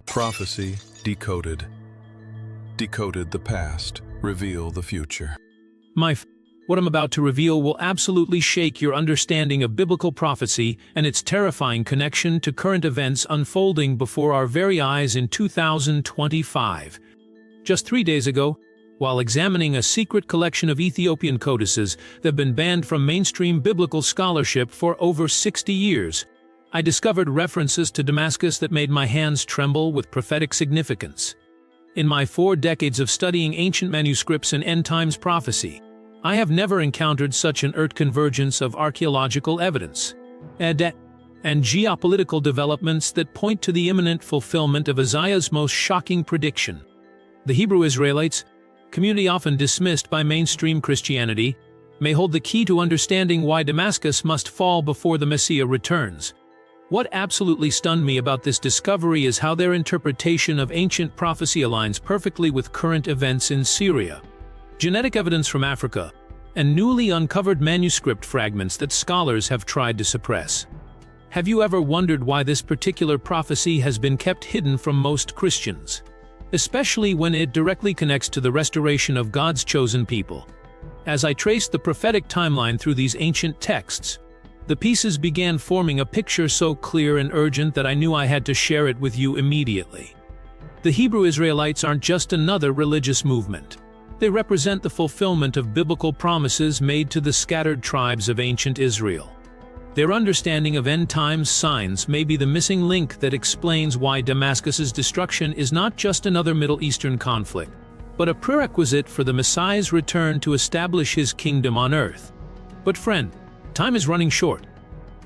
Prophecy Decoded. Decoded the past, reveal the future. What I'm about to reveal will absolutely shake your understanding of biblical prophecy and its terrifying connection to current events unfolding before our very eyes in 2025. Just 3 days ago, while examining a secret collection of Ethiopian codices that have been banned from mainstream biblical scholarship for over 60 years, I discovered references to Damascus that made my hands tremble with prophetic significance. In my 4 decades of studying ancient manuscripts and end-times prophecy, I have never encountered such an convergence of archaeological evidence and geopolitical developments that point to the imminent fulfillment of Isaiah's most shocking prediction. The Hebrew Israelites, community often dismissed by mainstream Christianity, may hold the key to understanding why Damascus must fall before the Messiah returns. What absolutely stunned me about this discovery is how their interpretation of ancient prophecy aligns perfectly with current events in Syria. Genetic evidence from Africa, and newly uncovered manuscript fragments that scholars have tried to suppress. Have you ever wondered why this particular prophecy has been kept hidden from most Christians, especially when it directly connects to the restoration of God's chosen people? As I traced the prophetic timeline through these ancient texts, the pieces began forming a picture so clear and urgent that I knew I had to share it with you immediately. The Hebrew Israelites aren't just another religious movement. They represent the fulfillment of biblical promises made to the scattered tribes of ancient Israel. Their understanding of end-times signs may be the missing link that explains why Damascus's destruction is not just another Middle Eastern conflict, but a prerequisite for the Messiah's return to establish his kingdom on earth. But friend, time is running short.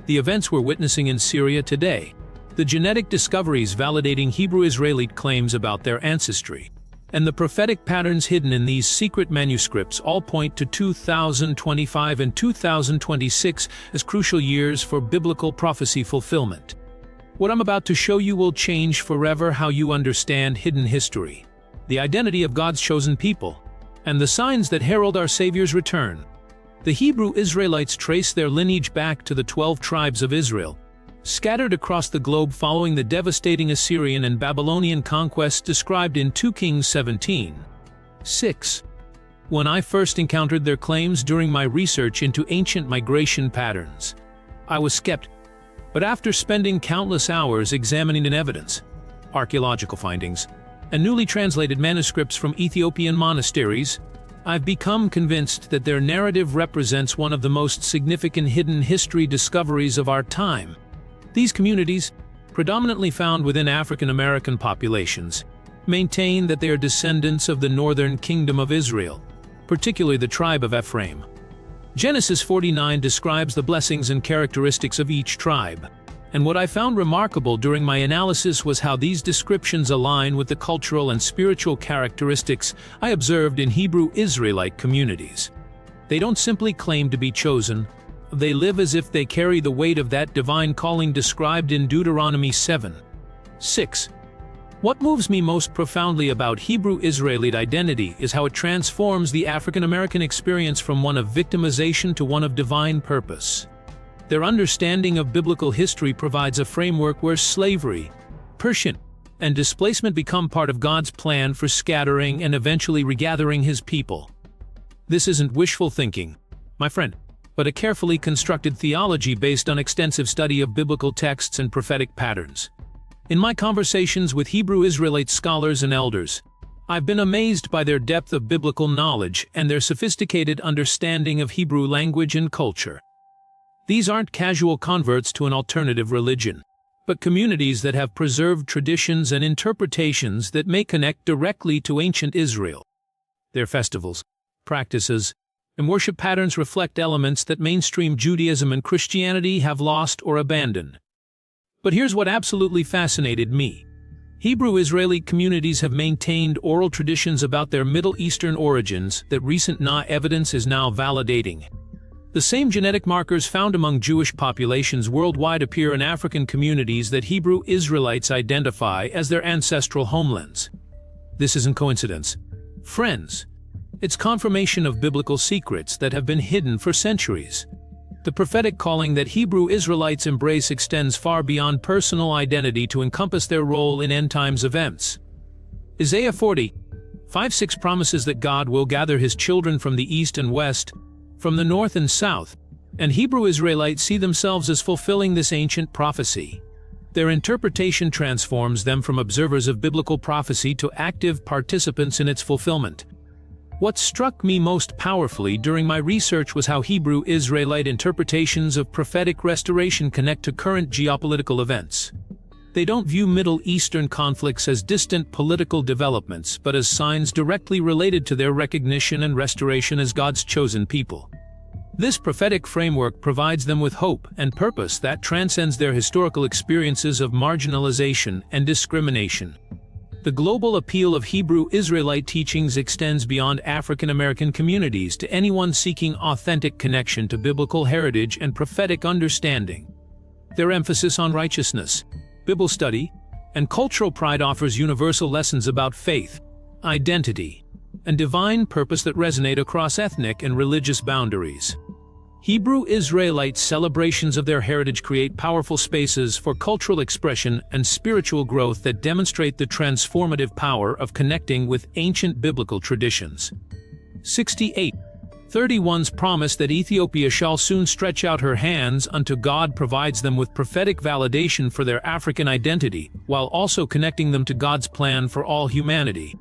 The events we're witnessing in Syria today, the genetic discoveries validating Hebrew Israelite claims about their ancestry, and the prophetic patterns hidden in these secret manuscripts all point to 2025 and 2026 as crucial years for biblical prophecy fulfillment. What I'm about to show you will change forever how you understand hidden history, the identity of God's chosen people, and the signs that herald our Savior's return. The Hebrew Israelites trace their lineage back to the 12 tribes of Israel, scattered across the globe following the devastating Assyrian and Babylonian conquests described in 2 Kings 17:6. When I first encountered their claims during my research into ancient migration patterns, I was skeptical. But after spending countless hours examining evidence, archaeological findings, and newly translated manuscripts from Ethiopian monasteries, I've become convinced that their narrative represents one of the most significant hidden history discoveries of our time. These communities, predominantly found within African American populations, maintain that they are descendants of the northern kingdom of Israel, particularly the tribe of Ephraim. Genesis 49 describes the blessings and characteristics of each tribe, and what I found remarkable during my analysis was how these descriptions align with the cultural and spiritual characteristics I observed in Hebrew Israelite communities. They don't simply claim to be chosen. They live as if they carry the weight of that divine calling described in Deuteronomy 7:6. What moves me most profoundly about Hebrew Israelite identity is how it transforms the African American experience from one of victimization to one of divine purpose. Their understanding of biblical history provides a framework where slavery, oppression, and displacement become part of God's plan for scattering and eventually regathering his people. This isn't wishful thinking, my friend, but a carefully constructed theology based on extensive study of biblical texts and prophetic patterns. In my conversations with Hebrew Israelite scholars and elders, I've been amazed by their depth of biblical knowledge and their sophisticated understanding of Hebrew language and culture. These aren't casual converts to an alternative religion, but communities that have preserved traditions and interpretations that may connect directly to ancient Israel. Their festivals, practices, and worship patterns reflect elements that mainstream Judaism and Christianity have lost or abandoned. But here's what absolutely fascinated me. Hebrew Israelite communities have maintained oral traditions about their Middle Eastern origins that recent evidence is now validating. The same genetic markers found among Jewish populations worldwide appear in African communities that Hebrew Israelites identify as their ancestral homelands. This isn't coincidence, friends. It's confirmation of biblical secrets that have been hidden for centuries. The prophetic calling that Hebrew Israelites embrace extends far beyond personal identity to encompass their role in end-times events. Isaiah 40:5-6 promises that God will gather his children from the east and west, from the north and south, and Hebrew Israelites see themselves as fulfilling this ancient prophecy. Their interpretation transforms them from observers of biblical prophecy to active participants in its fulfillment. What struck me most powerfully during my research was how Hebrew Israelite interpretations of prophetic restoration connect to current geopolitical events. They don't view Middle Eastern conflicts as distant political developments, but as signs directly related to their recognition and restoration as God's chosen people. This prophetic framework provides them with hope and purpose that transcends their historical experiences of marginalization and discrimination. The global appeal of Hebrew Israelite teachings extends beyond African American communities to anyone seeking authentic connection to biblical heritage and prophetic understanding. Their emphasis on righteousness, Bible study, and cultural pride offers universal lessons about faith, identity, and divine purpose that resonate across ethnic and religious boundaries. Hebrew Israelite celebrations of their heritage create powerful spaces for cultural expression and spiritual growth that demonstrate the transformative power of connecting with ancient biblical traditions. 68:31's promise that Ethiopia shall soon stretch out her hands unto God provides them with prophetic validation for their African identity, while also connecting them to God's plan for all humanity.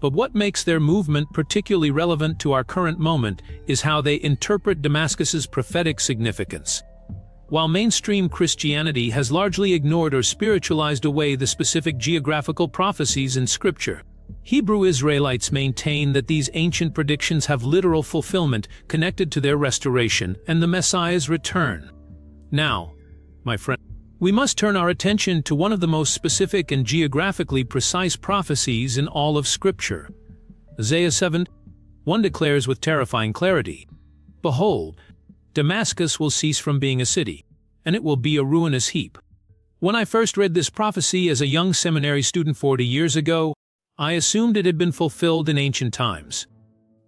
But what makes their movement particularly relevant to our current moment is how they interpret Damascus's prophetic significance. While mainstream Christianity has largely ignored or spiritualized away the specific geographical prophecies in Scripture, Hebrew Israelites maintain that these ancient predictions have literal fulfillment connected to their restoration and the Messiah's return. Now, my friend, we must turn our attention to one of the most specific and geographically precise prophecies in all of Scripture. Isaiah 7:1 declares with terrifying clarity, "Behold, Damascus will cease from being a city, and it will be a ruinous heap." When I first read this prophecy as a young seminary student 40 years ago, I assumed it had been fulfilled in ancient times.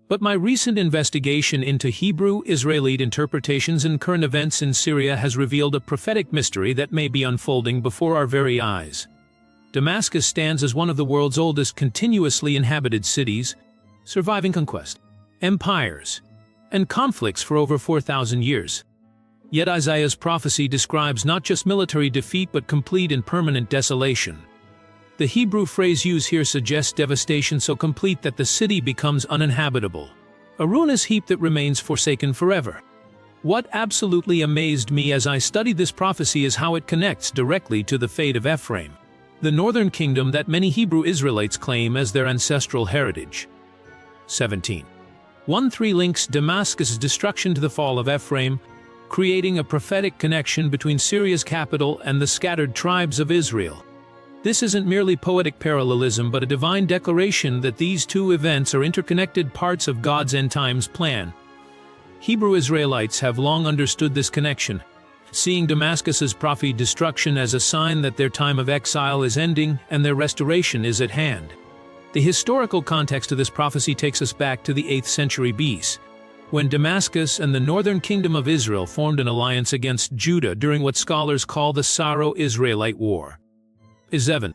But my recent investigation into Hebrew Israelite interpretations and current events in Syria has revealed a prophetic mystery that may be unfolding before our very eyes. Damascus stands as one of the world's oldest continuously inhabited cities, surviving conquest, empires, and conflicts for over 4,000 years. Yet Isaiah's prophecy describes not just military defeat but complete and permanent desolation. The Hebrew phrase used here suggests devastation so complete that the city becomes uninhabitable, a ruinous heap that remains forsaken forever. What absolutely amazed me as I studied this prophecy is how it connects directly to the fate of Ephraim, the northern kingdom that many Hebrew Israelites claim as their ancestral heritage. 17:1-3 links Damascus' destruction to the fall of Ephraim, creating a prophetic connection between Syria's capital and the scattered tribes of Israel. This isn't merely poetic parallelism but a divine declaration that these two events are interconnected parts of God's end-times plan. Hebrew Israelites have long understood this connection, seeing Damascus's prophesied destruction as a sign that their time of exile is ending and their restoration is at hand. The historical context of this prophecy takes us back to the 8th century BC, when Damascus and the northern kingdom of Israel formed an alliance against Judah during what scholars call the Syro-Israelite War. Isaiah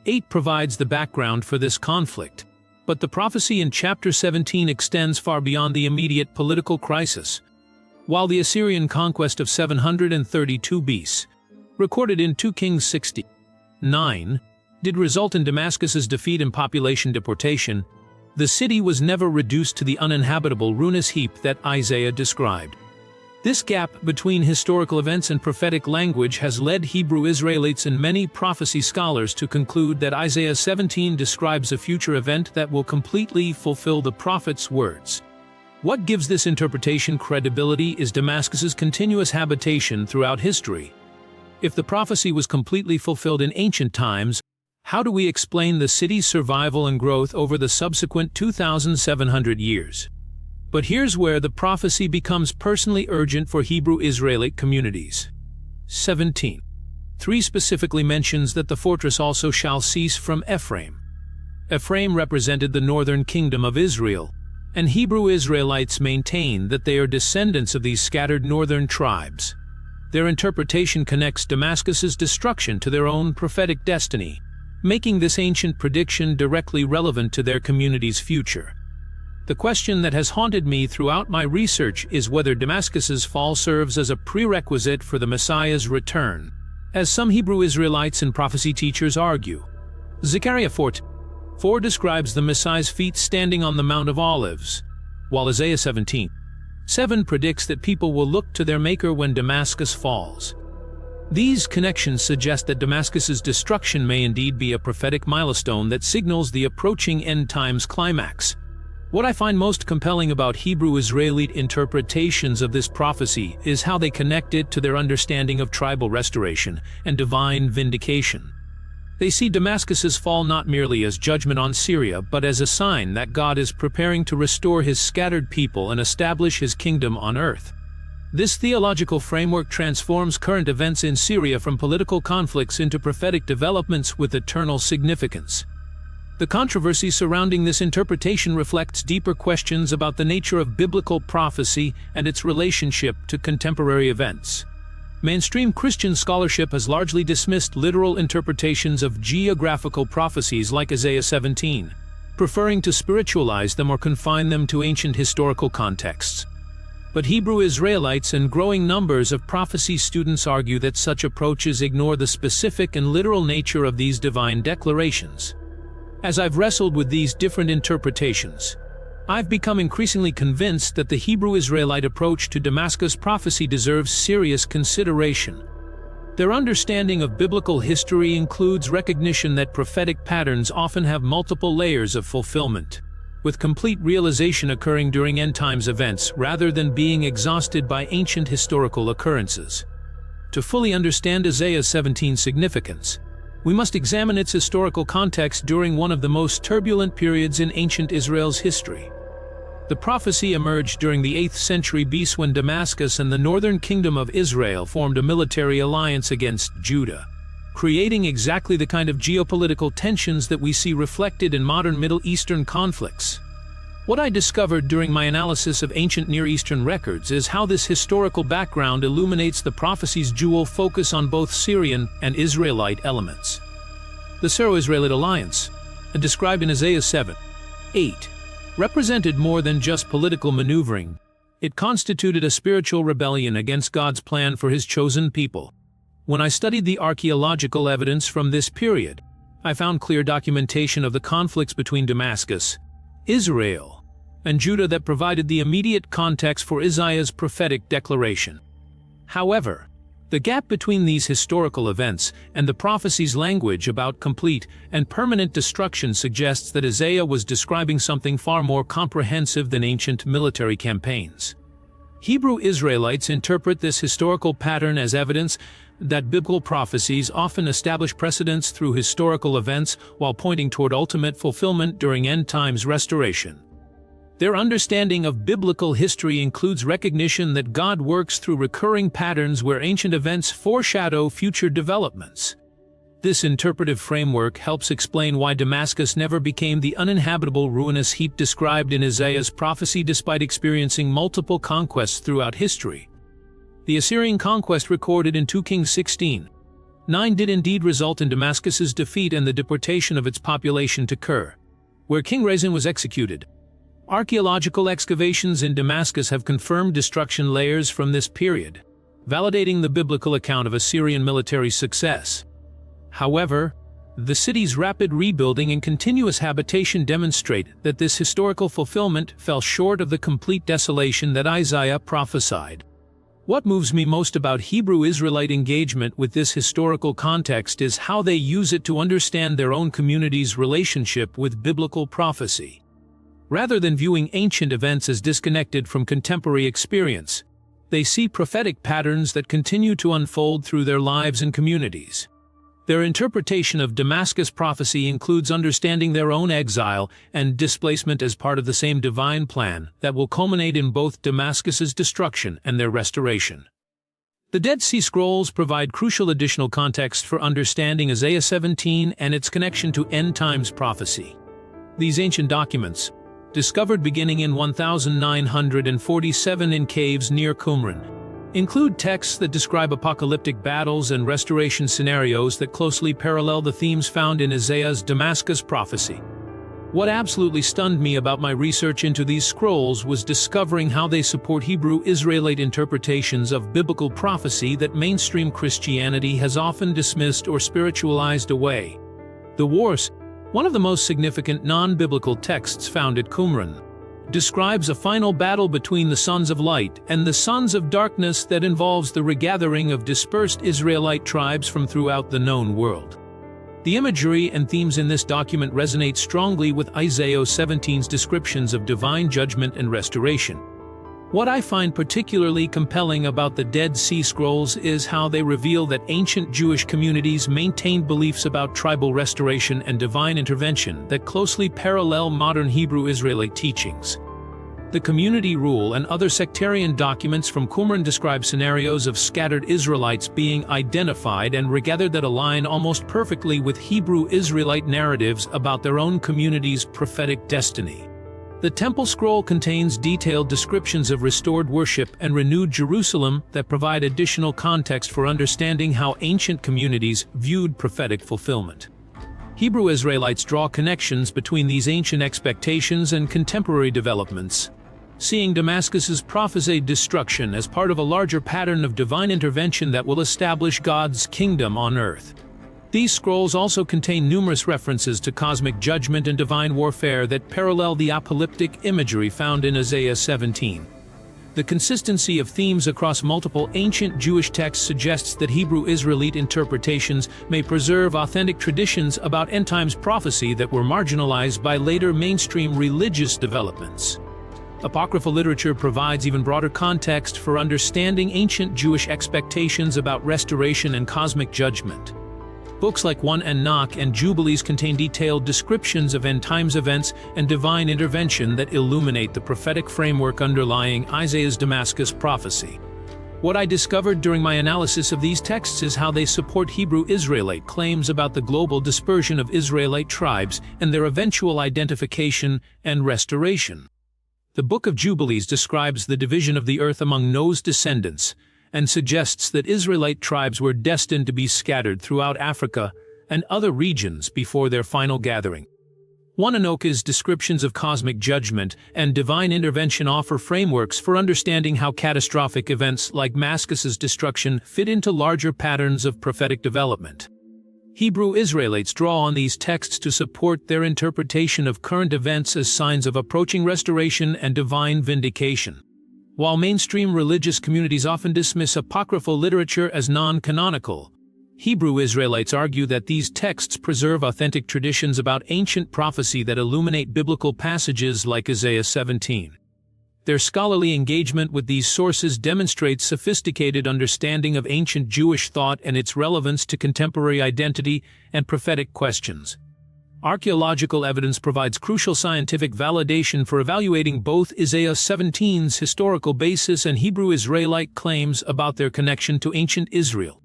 8 provides the background for this conflict, but the prophecy in chapter 17 extends far beyond the immediate political crisis. While the Assyrian conquest of 732 BC, recorded in 2 Kings 60:9, did result in Damascus's defeat and population deportation, the city was never reduced to the uninhabitable ruinous heap that Isaiah described. This gap between historical events and prophetic language has led Hebrew Israelites and many prophecy scholars to conclude that Isaiah 17 describes a future event that will completely fulfill the prophet's words. What gives this interpretation credibility is Damascus's continuous habitation throughout history. If the prophecy was completely fulfilled in ancient times, how do we explain the city's survival and growth over the subsequent 2,700 years? But here's where the prophecy becomes personally urgent for Hebrew Israelite communities. 17:3 specifically mentions that the fortress also shall cease from Ephraim. Ephraim represented the northern kingdom of Israel, and Hebrew Israelites maintain that they are descendants of these scattered northern tribes. Their interpretation connects Damascus's destruction to their own prophetic destiny, making this ancient prediction directly relevant to their community's future. The question that has haunted me throughout my research is whether Damascus's fall serves as a prerequisite for the Messiah's return, as some Hebrew Israelites and prophecy teachers argue. Zechariah 4 describes the Messiah's feet standing on the Mount of Olives, while Isaiah 17:7 predicts that people will look to their Maker when Damascus falls. These connections suggest that Damascus's destruction may indeed be a prophetic milestone that signals the approaching end times climax. What I find most compelling about Hebrew Israelite interpretations of this prophecy is how they connect it to their understanding of tribal restoration and divine vindication. They see Damascus's fall not merely as judgment on Syria, but as a sign that God is preparing to restore his scattered people and establish his kingdom on earth. This theological framework transforms current events in Syria from political conflicts into prophetic developments with eternal significance. The controversy surrounding this interpretation reflects deeper questions about the nature of biblical prophecy and its relationship to contemporary events. Mainstream Christian scholarship has largely dismissed literal interpretations of geographical prophecies like Isaiah 17, preferring to spiritualize them or confine them to ancient historical contexts. But Hebrew Israelites and growing numbers of prophecy students argue that such approaches ignore the specific and literal nature of these divine declarations. As I've wrestled with these different interpretations, I've become increasingly convinced that the Hebrew Israelite approach to Damascus prophecy deserves serious consideration. Their understanding of biblical history includes recognition that prophetic patterns often have multiple layers of fulfillment, with complete realization occurring during end times events rather than being exhausted by ancient historical occurrences. To fully understand Isaiah 17's significance, we must examine its historical context during one of the most turbulent periods in ancient Israel's history. The prophecy emerged during the 8th century BC when Damascus and the northern kingdom of Israel formed a military alliance against Judah, creating exactly the kind of geopolitical tensions that we see reflected in modern Middle Eastern conflicts. What I discovered during my analysis of ancient Near Eastern records is how this historical background illuminates the prophecy's dual focus on both Syrian and Israelite elements. The Syro-Israelite alliance, described in Isaiah 7:8, represented more than just political maneuvering. It constituted a spiritual rebellion against God's plan for his chosen people. When I studied the archaeological evidence from this period, I found clear documentation of the conflicts between Damascus, Israel, and Judah that provided the immediate context for Isaiah's prophetic declaration. However, the gap between these historical events and the prophecy's language about complete and permanent destruction suggests that Isaiah was describing something far more comprehensive than ancient military campaigns. Hebrew Israelites interpret this historical pattern as evidence that biblical prophecies often establish precedents through historical events while pointing toward ultimate fulfillment during end times restoration. Their understanding of biblical history includes recognition that God works through recurring patterns where ancient events foreshadow future developments. This interpretive framework helps explain why Damascus never became the uninhabitable ruinous heap described in Isaiah's prophecy despite experiencing multiple conquests throughout history. The Assyrian conquest recorded in 2 Kings 16:9 did indeed result in Damascus's defeat and the deportation of its population to Kir, where King Rezin was executed. Archaeological excavations in Damascus have confirmed destruction layers from this period, validating the biblical account of Assyrian military success. However, the city's rapid rebuilding and continuous habitation demonstrate that this historical fulfillment fell short of the complete desolation that Isaiah prophesied. What moves me most about Hebrew Israelite engagement with this historical context is how they use it to understand their own community's relationship with biblical prophecy. Rather than viewing ancient events as disconnected from contemporary experience, they see prophetic patterns that continue to unfold through their lives and communities. Their interpretation of Damascus prophecy includes understanding their own exile and displacement as part of the same divine plan that will culminate in both Damascus's destruction and their restoration. The Dead Sea Scrolls provide crucial additional context for understanding Isaiah 17 and its connection to end times prophecy. These ancient documents, discovered beginning in 1947 in caves near Qumran, include texts that describe apocalyptic battles and restoration scenarios that closely parallel the themes found in Isaiah's Damascus prophecy. What absolutely stunned me about my research into these scrolls was discovering how they support Hebrew Israelite interpretations of biblical prophecy that mainstream Christianity has often dismissed or spiritualized away. The Wars, one of the most significant non-biblical texts found at Qumran, describes a final battle between the sons of light and the sons of darkness that involves the regathering of dispersed Israelite tribes from throughout the known world. The imagery and themes in this document resonate strongly with Isaiah 17's descriptions of divine judgment and restoration. What I find particularly compelling about the Dead Sea Scrolls is how they reveal that ancient Jewish communities maintained beliefs about tribal restoration and divine intervention that closely parallel modern Hebrew Israelite teachings. The community rule and other sectarian documents from Qumran describe scenarios of scattered Israelites being identified and regathered that align almost perfectly with Hebrew Israelite narratives about their own community's prophetic destiny. The Temple Scroll contains detailed descriptions of restored worship and renewed Jerusalem that provide additional context for understanding how ancient communities viewed prophetic fulfillment. Hebrew Israelites draw connections between these ancient expectations and contemporary developments, seeing Damascus's prophesied destruction as part of a larger pattern of divine intervention that will establish God's kingdom on earth. These scrolls also contain numerous references to cosmic judgment and divine warfare that parallel the apocalyptic imagery found in Isaiah 17. The consistency of themes across multiple ancient Jewish texts suggests that Hebrew Israelite interpretations may preserve authentic traditions about end-times prophecy that were marginalized by later mainstream religious developments. Apocryphal literature provides even broader context for understanding ancient Jewish expectations about restoration and cosmic judgment. Books like 1 Enoch and Jubilees contain detailed descriptions of end-times events and divine intervention that illuminate the prophetic framework underlying Isaiah's Damascus prophecy. What I discovered during my analysis of these texts is how they support Hebrew Israelite claims about the global dispersion of Israelite tribes and their eventual identification and restoration. The Book of Jubilees describes the division of the earth among Noah's descendants, and suggests that Israelite tribes were destined to be scattered throughout Africa and other regions before their final gathering. 1 Enoch's descriptions of cosmic judgment and divine intervention offer frameworks for understanding how catastrophic events like Damascus's destruction fit into larger patterns of prophetic development. Hebrew Israelites draw on these texts to support their interpretation of current events as signs of approaching restoration and divine vindication. While mainstream religious communities often dismiss apocryphal literature as non-canonical, Hebrew Israelites argue that these texts preserve authentic traditions about ancient prophecy that illuminate biblical passages like Isaiah 17. Their scholarly engagement with these sources demonstrates sophisticated understanding of ancient Jewish thought and its relevance to contemporary identity and prophetic questions. Archaeological evidence provides crucial scientific validation for evaluating both Isaiah 17's historical basis and Hebrew Israelite claims about their connection to ancient Israel.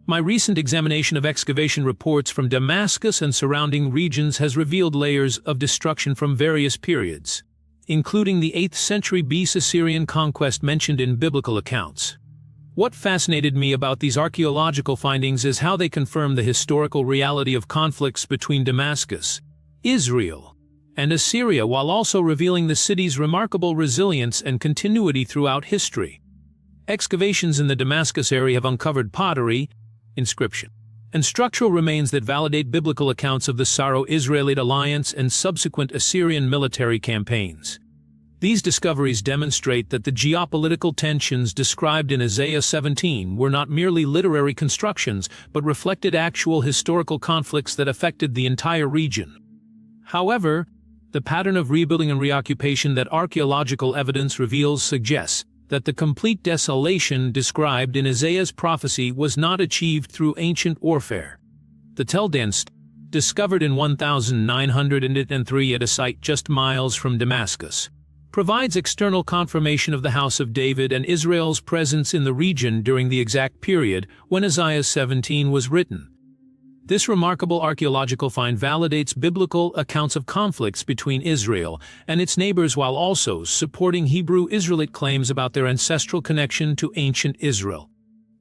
My recent examination of excavation reports from Damascus and surrounding regions has revealed layers of destruction from various periods, including the 8th century BC Assyrian conquest mentioned in biblical accounts. What fascinated me about these archaeological findings is how they confirm the historical reality of conflicts between Damascus, Israel, and Assyria, while also revealing the city's remarkable resilience and continuity throughout history. Excavations in the Damascus area have uncovered pottery, inscription, and structural remains that validate biblical accounts of the Syro-Israelite alliance and subsequent Assyrian military campaigns. These discoveries demonstrate that the geopolitical tensions described in Isaiah 17 were not merely literary constructions, but reflected actual historical conflicts that affected the entire region. However, the pattern of rebuilding and reoccupation that archaeological evidence reveals suggests that the complete desolation described in Isaiah's prophecy was not achieved through ancient warfare. The Tel Dan stone, discovered in 1903 at a site just miles from Damascus, provides external confirmation of the House of David and Israel's presence in the region during the exact period when Isaiah 17 was written. This remarkable archaeological find validates biblical accounts of conflicts between Israel and its neighbors while also supporting Hebrew Israelite claims about their ancestral connection to ancient Israel.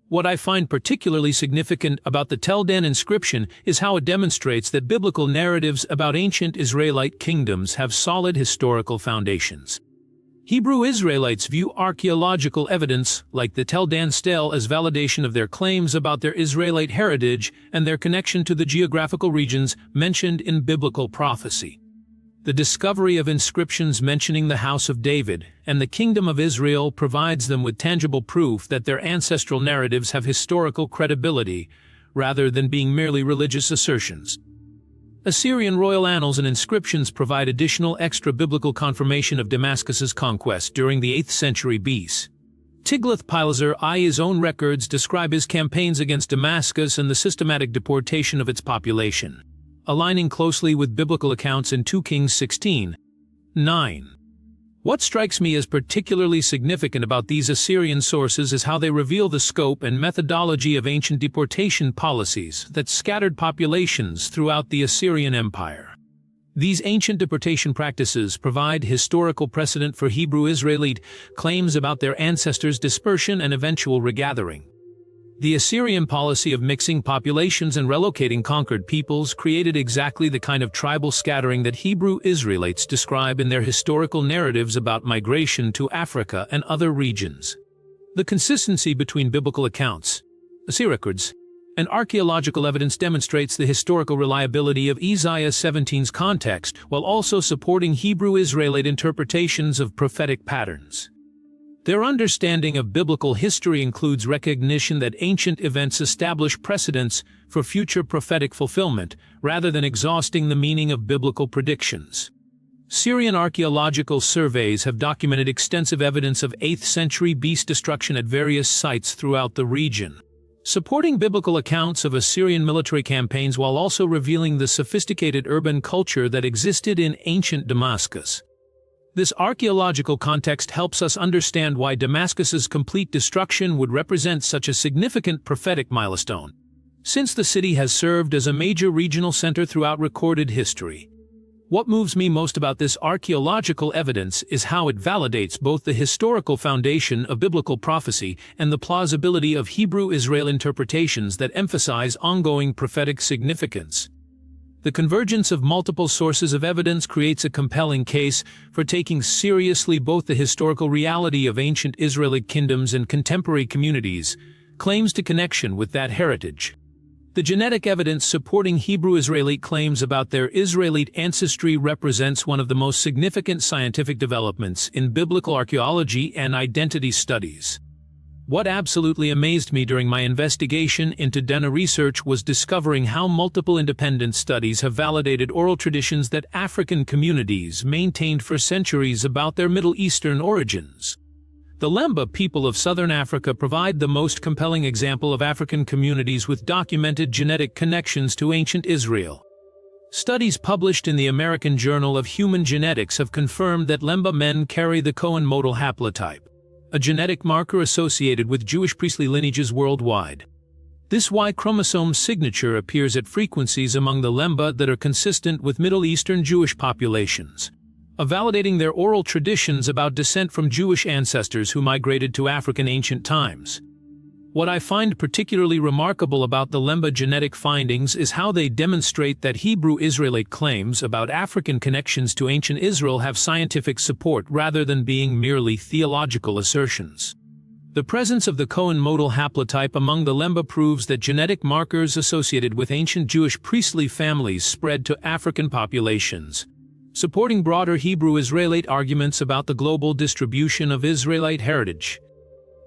What I find particularly significant about the Tel Dan inscription is how it demonstrates that biblical narratives about ancient Israelite kingdoms have solid historical foundations. Hebrew Israelites view archaeological evidence, like the Tel Dan stele, as validation of their claims about their Israelite heritage and their connection to the geographical regions mentioned in biblical prophecy. The discovery of inscriptions mentioning the House of David and the Kingdom of Israel provides them with tangible proof that their ancestral narratives have historical credibility, rather than being merely religious assertions. Assyrian royal annals and inscriptions provide additional extra-biblical confirmation of Damascus's conquest during the 8th century BC. Tiglath-Pileser I's own records describe his campaigns against Damascus and the systematic deportation of its population, aligning closely with biblical accounts in 2 Kings 16:9. What strikes me as particularly significant about these Assyrian sources is how they reveal the scope and methodology of ancient deportation policies that scattered populations throughout the Assyrian Empire. These ancient deportation practices provide historical precedent for Hebrew Israelite claims about their ancestors' dispersion and eventual regathering. The Assyrian policy of mixing populations and relocating conquered peoples created exactly the kind of tribal scattering that Hebrew Israelites describe in their historical narratives about migration to Africa and other regions. The consistency between biblical accounts, Assyrian records, and archaeological evidence demonstrates the historical reliability of Isaiah 17's context while also supporting Hebrew Israelite interpretations of prophetic patterns. Their understanding of biblical history includes recognition that ancient events establish precedents for future prophetic fulfillment, rather than exhausting the meaning of biblical predictions. Syrian archaeological surveys have documented extensive evidence of 8th century BC destruction at various sites throughout the region, supporting biblical accounts of Assyrian military campaigns while also revealing the sophisticated urban culture that existed in ancient Damascus. This archaeological context helps us understand why Damascus's complete destruction would represent such a significant prophetic milestone, since the city has served as a major regional center throughout recorded history. What moves me most about this archaeological evidence is how it validates both the historical foundation of biblical prophecy and the plausibility of Hebrew Israel interpretations that emphasize ongoing prophetic significance. The convergence of multiple sources of evidence creates a compelling case for taking seriously both the historical reality of ancient Israelite kingdoms and contemporary communities' claims to connection with that heritage. The genetic evidence supporting Hebrew Israelite claims about their Israelite ancestry represents one of the most significant scientific developments in biblical archaeology and identity studies. What absolutely amazed me during my investigation into DNA research was discovering how multiple independent studies have validated oral traditions that African communities maintained for centuries about their Middle Eastern origins. The Lemba people of southern Africa provide the most compelling example of African communities with documented genetic connections to ancient Israel. Studies published in the American Journal of Human Genetics have confirmed that Lemba men carry the Cohen modal haplotype, a genetic marker associated with Jewish priestly lineages worldwide. This Y chromosome signature appears at frequencies among the Lemba that are consistent with Middle Eastern Jewish populations, validating their oral traditions about descent from Jewish ancestors who migrated to Africa in ancient times. What I find particularly remarkable about the Lemba genetic findings is how they demonstrate that Hebrew Israelite claims about African connections to ancient Israel have scientific support rather than being merely theological assertions. The presence of the Cohen modal haplotype among the Lemba proves that genetic markers associated with ancient Jewish priestly families spread to African populations, supporting broader Hebrew Israelite arguments about the global distribution of Israelite heritage.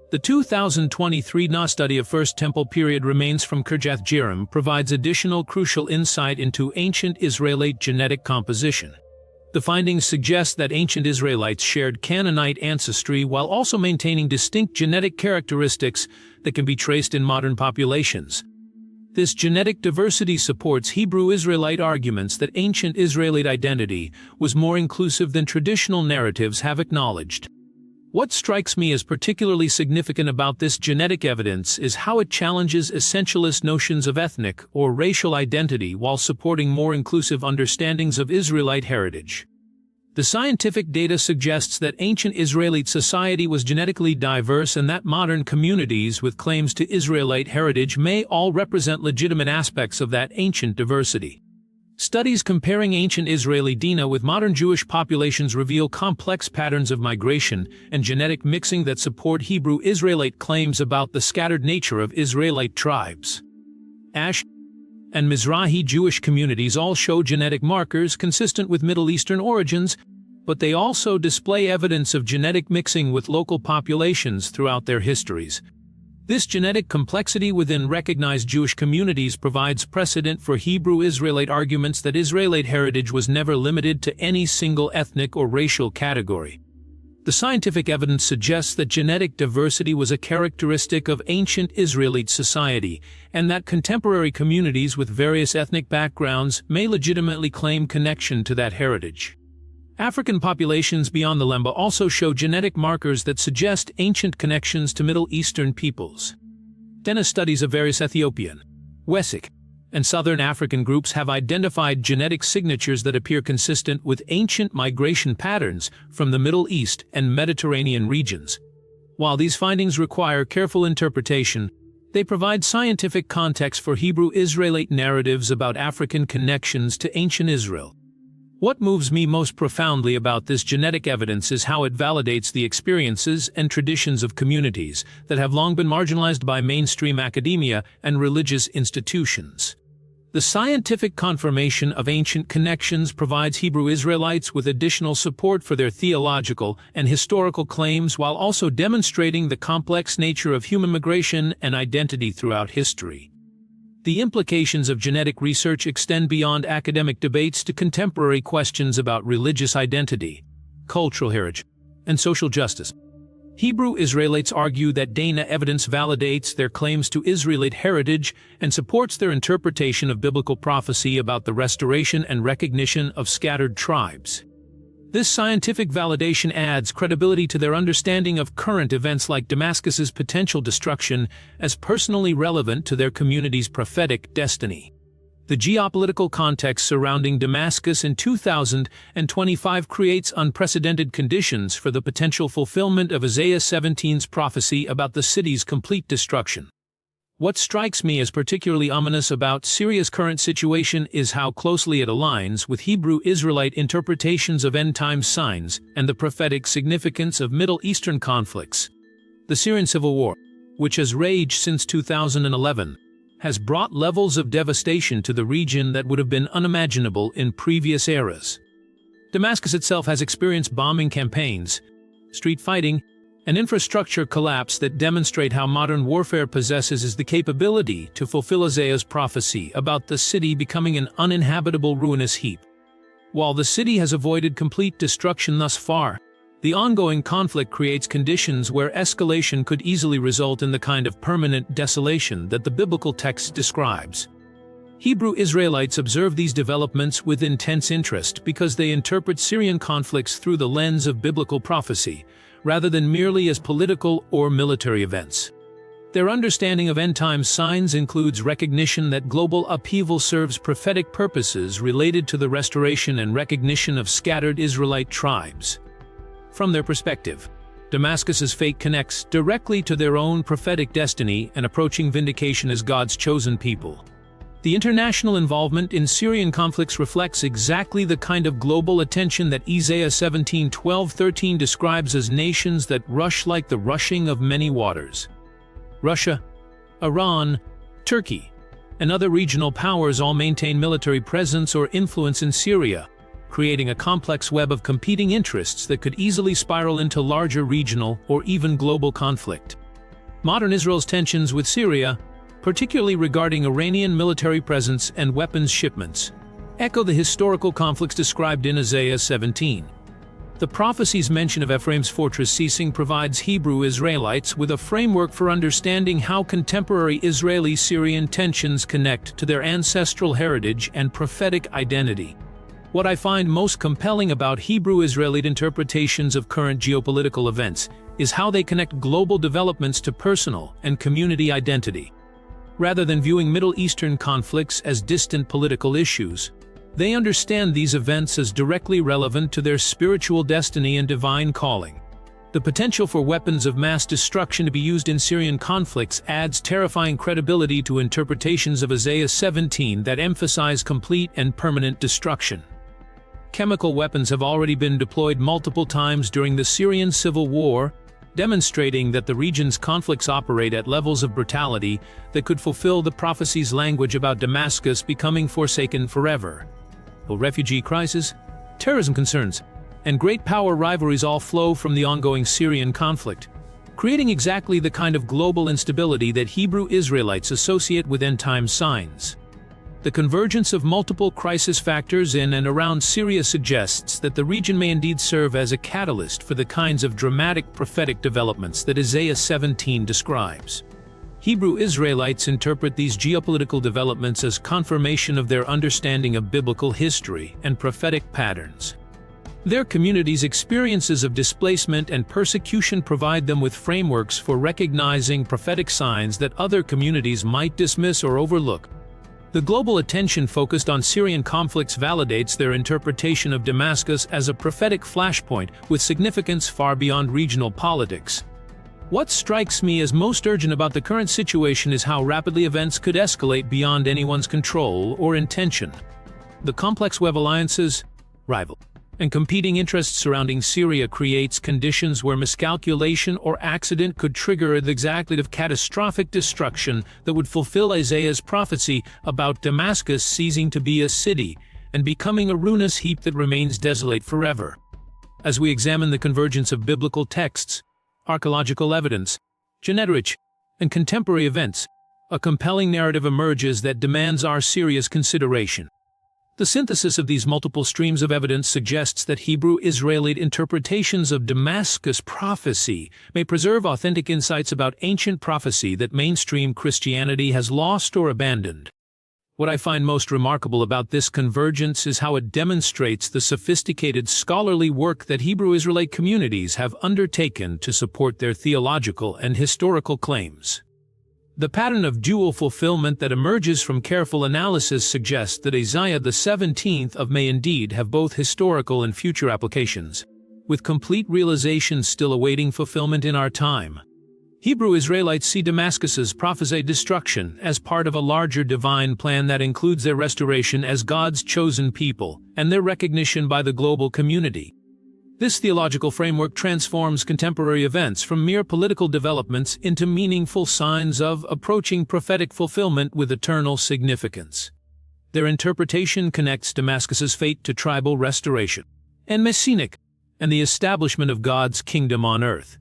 The 2023 NA study of First Temple period remains from Kirjath Jearim provides additional crucial insight into ancient Israelite genetic composition. The findings suggest that ancient Israelites shared Canaanite ancestry while also maintaining distinct genetic characteristics that can be traced in modern populations. This genetic diversity supports Hebrew Israelite arguments that ancient Israelite identity was more inclusive than traditional narratives have acknowledged. What strikes me as particularly significant about this genetic evidence is how it challenges essentialist notions of ethnic or racial identity while supporting more inclusive understandings of Israelite heritage. The scientific data suggests that ancient Israelite society was genetically diverse and that modern communities with claims to Israelite heritage may all represent legitimate aspects of that ancient diversity. Studies comparing ancient Israeli DNA with modern Jewish populations reveal complex patterns of migration and genetic mixing that support Hebrew Israelite claims about the scattered nature of Israelite tribes. Ash and Mizrahi Jewish communities all show genetic markers consistent with Middle Eastern origins, but they also display evidence of genetic mixing with local populations throughout their histories. This genetic complexity within recognized Jewish communities provides precedent for Hebrew Israelite arguments that Israelite heritage was never limited to any single ethnic or racial category. The scientific evidence suggests that genetic diversity was a characteristic of ancient Israelite society, and that contemporary communities with various ethnic backgrounds may legitimately claim connection to that heritage. African populations beyond the Lemba also show genetic markers that suggest ancient connections to Middle Eastern peoples. DNA studies of various Ethiopian, Wessex, and Southern African groups have identified genetic signatures that appear consistent with ancient migration patterns from the Middle East and Mediterranean regions. While these findings require careful interpretation, they provide scientific context for Hebrew Israelite narratives about African connections to ancient Israel. What moves me most profoundly about this genetic evidence is how it validates the experiences and traditions of communities that have long been marginalized by mainstream academia and religious institutions. The scientific confirmation of ancient connections provides Hebrew Israelites with additional support for their theological and historical claims while also demonstrating the complex nature of human migration and identity throughout history. The implications of genetic research extend beyond academic debates to contemporary questions about religious identity, cultural heritage, and social justice. Hebrew Israelites argue that DNA evidence validates their claims to Israelite heritage and supports their interpretation of biblical prophecy about the restoration and recognition of scattered tribes. This scientific validation adds credibility to their understanding of current events like Damascus's potential destruction as personally relevant to their community's prophetic destiny. The geopolitical context surrounding Damascus in 2025 creates unprecedented conditions for the potential fulfillment of Isaiah 17's prophecy about the city's complete destruction. What strikes me as particularly ominous about Syria's current situation is how closely it aligns with Hebrew Israelite interpretations of end-time signs and the prophetic significance of Middle Eastern conflicts. The Syrian civil war, which has raged since 2011, has brought levels of devastation to the region that would have been unimaginable in previous eras. Damascus itself has experienced bombing campaigns, street fighting, and infrastructure collapse that demonstrate how modern warfare possesses the capability to fulfill Isaiah's prophecy about the city becoming an uninhabitable ruinous heap. While the city has avoided complete destruction thus far, the ongoing conflict creates conditions where escalation could easily result in the kind of permanent desolation that the biblical text describes. Hebrew Israelites observe these developments with intense interest because they interpret Syrian conflicts through the lens of biblical prophecy, rather than merely as political or military events. Their understanding of end-time signs includes recognition that global upheaval serves prophetic purposes related to the restoration and recognition of scattered Israelite tribes. From their perspective, Damascus's fate connects directly to their own prophetic destiny and approaching vindication as God's chosen people. The international involvement in Syrian conflicts reflects exactly the kind of global attention that Isaiah 17:12-13 describes as nations that rush like the rushing of many waters. Russia, Iran, Turkey, and other regional powers all maintain military presence or influence in Syria, creating a complex web of competing interests that could easily spiral into larger regional or even global conflict. Modern Israel's tensions with Syria, particularly regarding Iranian military presence and weapons shipments, echo the historical conflicts described in Isaiah 17. The prophecy's mention of Ephraim's fortress ceasing provides Hebrew Israelites with a framework for understanding how contemporary Israeli-Syrian tensions connect to their ancestral heritage and prophetic identity. What I find most compelling about Hebrew Israelite interpretations of current geopolitical events is how they connect global developments to personal and community identity. Rather than viewing Middle Eastern conflicts as distant political issues, they understand these events as directly relevant to their spiritual destiny and divine calling. The potential for weapons of mass destruction to be used in Syrian conflicts adds terrifying credibility to interpretations of Isaiah 17 that emphasize complete and permanent destruction. Chemical weapons have already been deployed multiple times during the Syrian civil war, demonstrating that the region's conflicts operate at levels of brutality that could fulfill the prophecy's language about Damascus becoming forsaken forever. The refugee crisis, terrorism concerns, and great power rivalries all flow from the ongoing Syrian conflict, creating exactly the kind of global instability that Hebrew Israelites associate with end-time signs. The convergence of multiple crisis factors in and around Syria suggests that the region may indeed serve as a catalyst for the kinds of dramatic prophetic developments that Isaiah 17 describes. Hebrew Israelites interpret these geopolitical developments as confirmation of their understanding of biblical history and prophetic patterns. Their communities' experiences of displacement and persecution provide them with frameworks for recognizing prophetic signs that other communities might dismiss or overlook. The global attention focused on Syrian conflicts validates their interpretation of Damascus as a prophetic flashpoint with significance far beyond regional politics. What strikes me as most urgent about the current situation is how rapidly events could escalate beyond anyone's control or intention. The complex web alliances, rival, and competing interests surrounding Syria creates conditions where miscalculation or accident could trigger the exactly of catastrophic destruction that would fulfill Isaiah's prophecy about Damascus ceasing to be a city and becoming a ruinous heap that remains desolate forever. As we examine the convergence of biblical texts, archaeological evidence, genealogy, and contemporary events, a compelling narrative emerges that demands our serious consideration. The synthesis of these multiple streams of evidence suggests that Hebrew Israelite interpretations of Damascus prophecy may preserve authentic insights about ancient prophecy that mainstream Christianity has lost or abandoned. What I find most remarkable about this convergence is how it demonstrates the sophisticated scholarly work that Hebrew Israelite communities have undertaken to support their theological and historical claims. The pattern of dual fulfillment that emerges from careful analysis suggests that Isaiah the 17th may indeed have both historical and future applications, with complete realization still awaiting fulfillment in our time. Hebrew Israelites see Damascus's prophesied destruction as part of a larger divine plan that includes their restoration as God's chosen people and their recognition by the global community. This theological framework transforms contemporary events from mere political developments into meaningful signs of approaching prophetic fulfillment with eternal significance. Their interpretation connects Damascus's fate to tribal restoration and messianic and the establishment of God's kingdom on earth.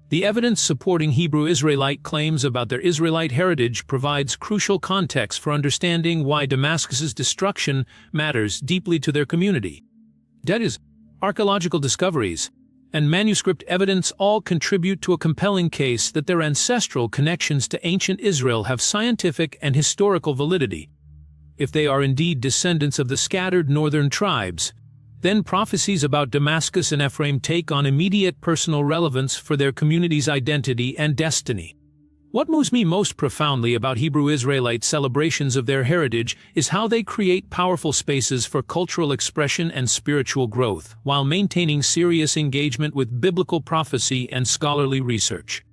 The evidence supporting Hebrew Israelite claims about their Israelite heritage provides crucial context for understanding why Damascus's destruction matters deeply to their community. That is, archaeological discoveries and manuscript evidence all contribute to a compelling case that their ancestral connections to ancient Israel have scientific and historical validity. If they are indeed descendants of the scattered northern tribes, then prophecies about Damascus and Ephraim take on immediate personal relevance for their community's identity and destiny. What moves me most profoundly about Hebrew Israelite celebrations of their heritage is how they create powerful spaces for cultural expression and spiritual growth, while maintaining serious engagement with biblical prophecy and scholarly research.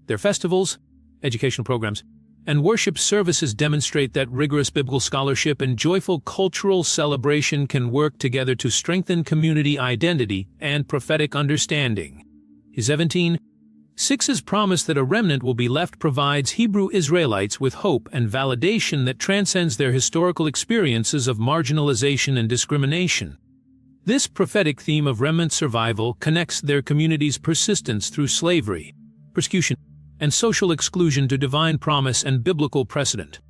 Their festivals, educational programs, and worship services demonstrate that rigorous biblical scholarship and joyful cultural celebration can work together to strengthen community identity and prophetic understanding. 17:6's promise that a remnant will be left provides Hebrew Israelites with hope and validation that transcends their historical experiences of marginalization and discrimination. This prophetic theme of remnant survival connects their community's persistence through slavery, persecution, and social exclusion to divine promise and biblical precedent.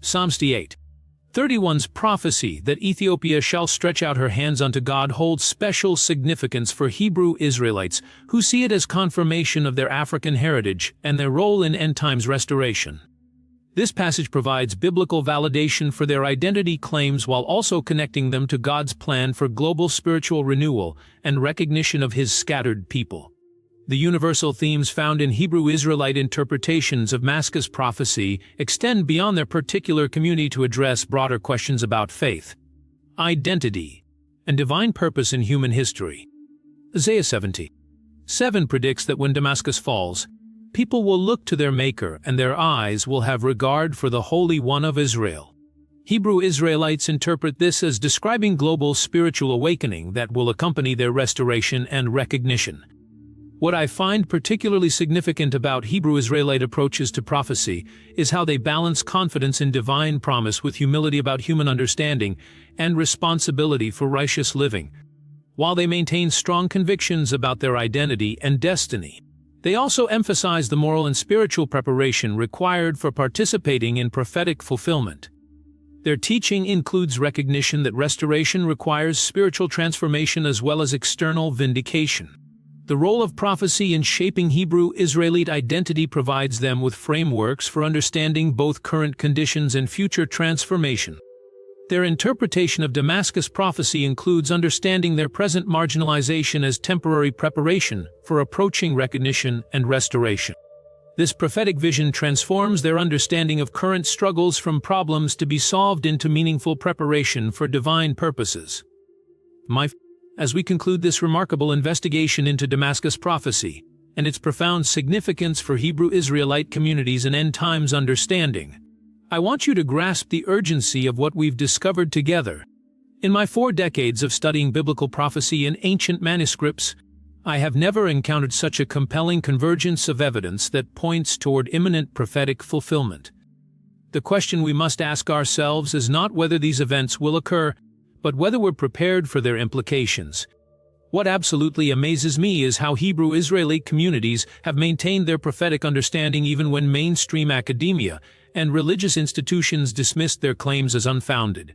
Psalms 8:31's prophecy that Ethiopia shall stretch out her hands unto God holds special significance for Hebrew Israelites who see it as confirmation of their African heritage and their role in end-times restoration. This passage provides biblical validation for their identity claims while also connecting them to God's plan for global spiritual renewal and recognition of His scattered people. The universal themes found in Hebrew Israelite interpretations of Damascus prophecy extend beyond their particular community to address broader questions about faith, identity, and divine purpose in human history. Isaiah 70:7 predicts that when Damascus falls, people will look to their Maker and their eyes will have regard for the Holy One of Israel. Hebrew Israelites interpret this as describing global spiritual awakening that will accompany their restoration and recognition. What I find particularly significant about Hebrew Israelite approaches to prophecy is how they balance confidence in divine promise with humility about human understanding and responsibility for righteous living. While they maintain strong convictions about their identity and destiny, they also emphasize the moral and spiritual preparation required for participating in prophetic fulfillment. Their teaching includes recognition that restoration requires spiritual transformation as well as external vindication. The role of prophecy in shaping Hebrew Israelite identity provides them with frameworks for understanding both current conditions and future transformation. Their interpretation of Damascus prophecy includes understanding their present marginalization as temporary preparation for approaching recognition and restoration. This prophetic vision transforms their understanding of current struggles from problems to be solved into meaningful preparation for divine purposes. As we conclude this remarkable investigation into Damascus prophecy and its profound significance for Hebrew Israelite communities and end times understanding, I want you to grasp the urgency of what we've discovered together. In my 4 decades of studying biblical prophecy in ancient manuscripts, I have never encountered such a compelling convergence of evidence that points toward imminent prophetic fulfillment. The question we must ask ourselves is not whether these events will occur, but whether we're prepared for their implications. What absolutely amazes me is how Hebrew Israelite communities have maintained their prophetic understanding even when mainstream academia and religious institutions dismissed their claims as unfounded.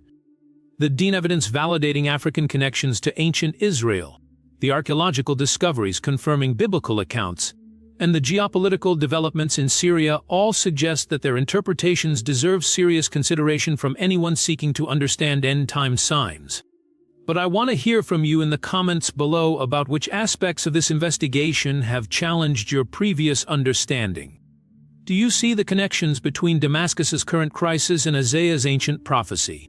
The DNA evidence validating African connections to ancient Israel, the archaeological discoveries confirming biblical accounts, and the geopolitical developments in Syria all suggest that their interpretations deserve serious consideration from anyone seeking to understand end-time signs. But I want to hear from you in the comments below about which aspects of this investigation have challenged your previous understanding. Do you see the connections between Damascus's current crisis and Isaiah's ancient prophecy?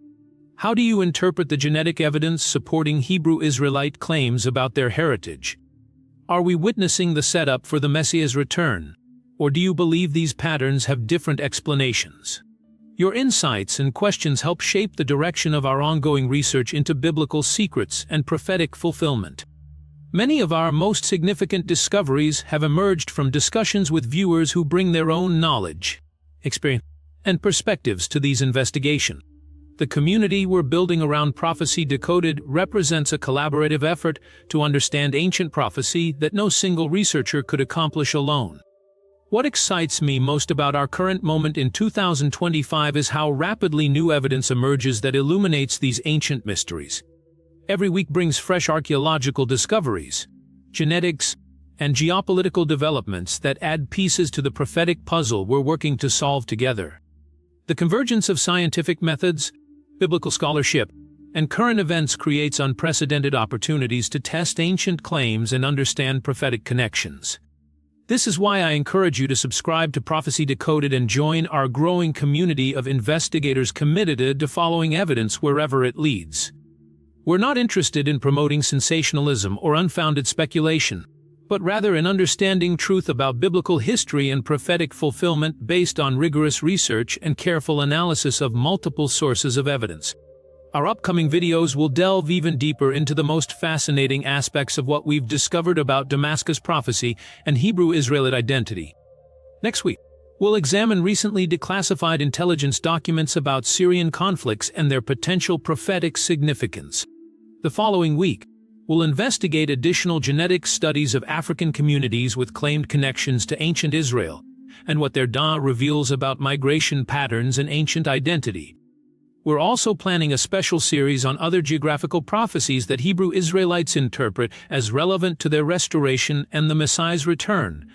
How do you interpret the genetic evidence supporting Hebrew Israelite claims about their heritage? Are we witnessing the setup for the Messiah's return, or do you believe these patterns have different explanations? Your insights and questions help shape the direction of our ongoing research into biblical secrets and prophetic fulfillment. Many of our most significant discoveries have emerged from discussions with viewers who bring their own knowledge, experience, and perspectives to these investigations. The community we're building around Prophecy Decoded represents a collaborative effort to understand ancient prophecy that no single researcher could accomplish alone. What excites me most about our current moment in 2025 is how rapidly new evidence emerges that illuminates these ancient mysteries. Every week brings fresh archaeological discoveries, genetics, and geopolitical developments that add pieces to the prophetic puzzle we're working to solve together. The convergence of scientific methods, biblical scholarship, and current events creates unprecedented opportunities to test ancient claims and understand prophetic connections. This is why I encourage you to subscribe to Prophecy Decoded and join our growing community of investigators committed to following evidence wherever it leads. We're not interested in promoting sensationalism or unfounded speculation, but rather in understanding truth about biblical history and prophetic fulfillment based on rigorous research and careful analysis of multiple sources of evidence. Our upcoming videos will delve even deeper into the most fascinating aspects of what we've discovered about Damascus prophecy and Hebrew Israelite identity. Next week, we'll examine recently declassified intelligence documents about Syrian conflicts and their potential prophetic significance. The following week, we'll investigate additional genetic studies of African communities with claimed connections to ancient Israel, and what their DNA reveals about migration patterns and ancient identity. We're also planning a special series on other geographical prophecies that Hebrew Israelites interpret as relevant to their restoration and the Messiah's return.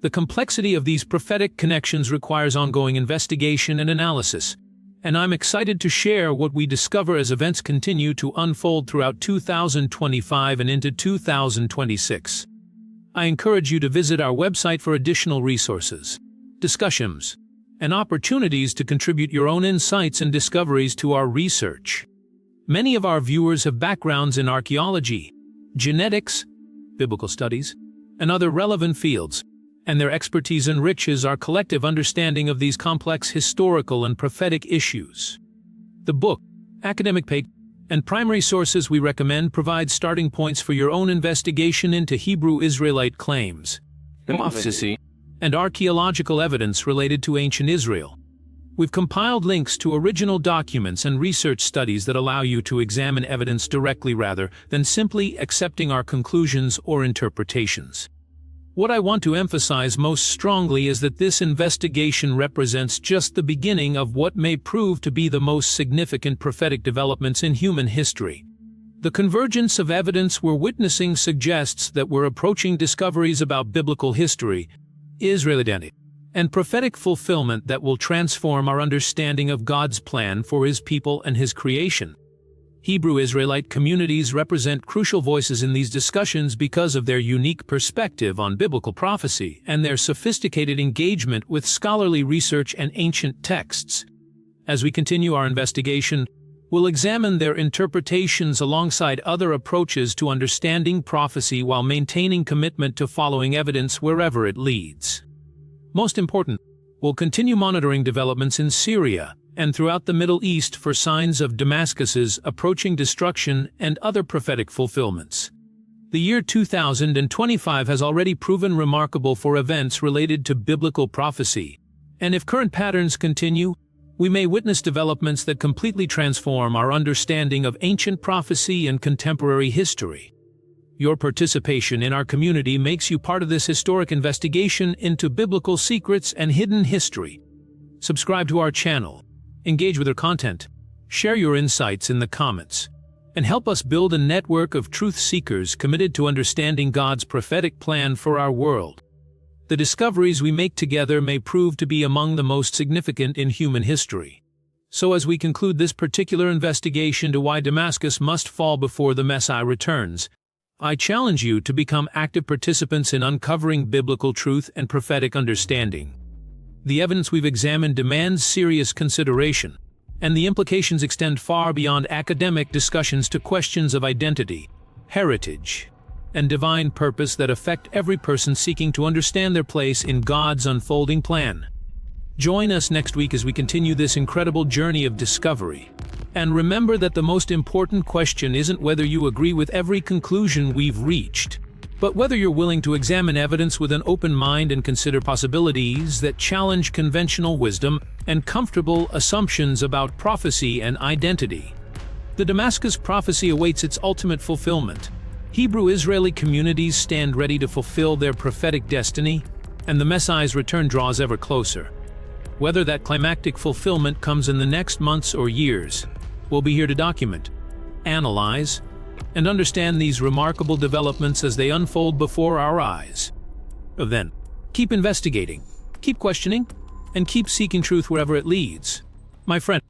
The complexity of these prophetic connections requires ongoing investigation and analysis, and I'm excited to share what we discover as events continue to unfold throughout 2025 and into 2026. I encourage you to visit our website for additional resources, discussions, and opportunities to contribute your own insights and discoveries to our research. Many of our viewers have backgrounds in archaeology, genetics, biblical studies, and other relevant fields, and their expertise enriches our collective understanding of these complex historical and prophetic issues. The book, academic paper, and primary sources we recommend provide starting points for your own investigation into Hebrew Israelite claims, prophecy, and archaeological evidence related to ancient Israel. We've compiled links to original documents and research studies that allow you to examine evidence directly rather than simply accepting our conclusions or interpretations. What I want to emphasize most strongly is that this investigation represents just the beginning of what may prove to be the most significant prophetic developments in human history. The convergence of evidence we're witnessing suggests that we're approaching discoveries about biblical history, Israel identity, and prophetic fulfillment that will transform our understanding of God's plan for His people and His creation. Hebrew Israelite communities represent crucial voices in these discussions because of their unique perspective on biblical prophecy and their sophisticated engagement with scholarly research and ancient texts. As we continue our investigation, we'll examine their interpretations alongside other approaches to understanding prophecy while maintaining commitment to following evidence wherever it leads. Most important, we'll continue monitoring developments in Syria and throughout the Middle East for signs of Damascus's approaching destruction and other prophetic fulfillments. The year 2025 has already proven remarkable for events related to biblical prophecy, and if current patterns continue, we may witness developments that completely transform our understanding of ancient prophecy and contemporary history. Your participation in our community makes you part of this historic investigation into biblical secrets and hidden history. Subscribe to our channel, engage with our content, share your insights in the comments, and help us build a network of truth seekers committed to understanding God's prophetic plan for our world. The discoveries we make together may prove to be among the most significant in human history. So as we conclude this particular investigation to why Damascus must fall before the Messiah returns, I challenge you to become active participants in uncovering biblical truth and prophetic understanding. The evidence we've examined demands serious consideration, and the implications extend far beyond academic discussions to questions of identity, heritage, and divine purpose that affect every person seeking to understand their place in God's unfolding plan. Join us next week as we continue this incredible journey of discovery. And remember that the most important question isn't whether you agree with every conclusion we've reached, but whether you're willing to examine evidence with an open mind and consider possibilities that challenge conventional wisdom and comfortable assumptions about prophecy and identity. The Damascus prophecy awaits its ultimate fulfillment. Hebrew Israeli communities stand ready to fulfill their prophetic destiny, and the Messiah's return draws ever closer. Whether that climactic fulfillment comes in the next months or years, we'll be here to document, analyze, and understand these remarkable developments as they unfold before our eyes. Then, keep investigating, keep questioning, and keep seeking truth wherever it leads. My friend,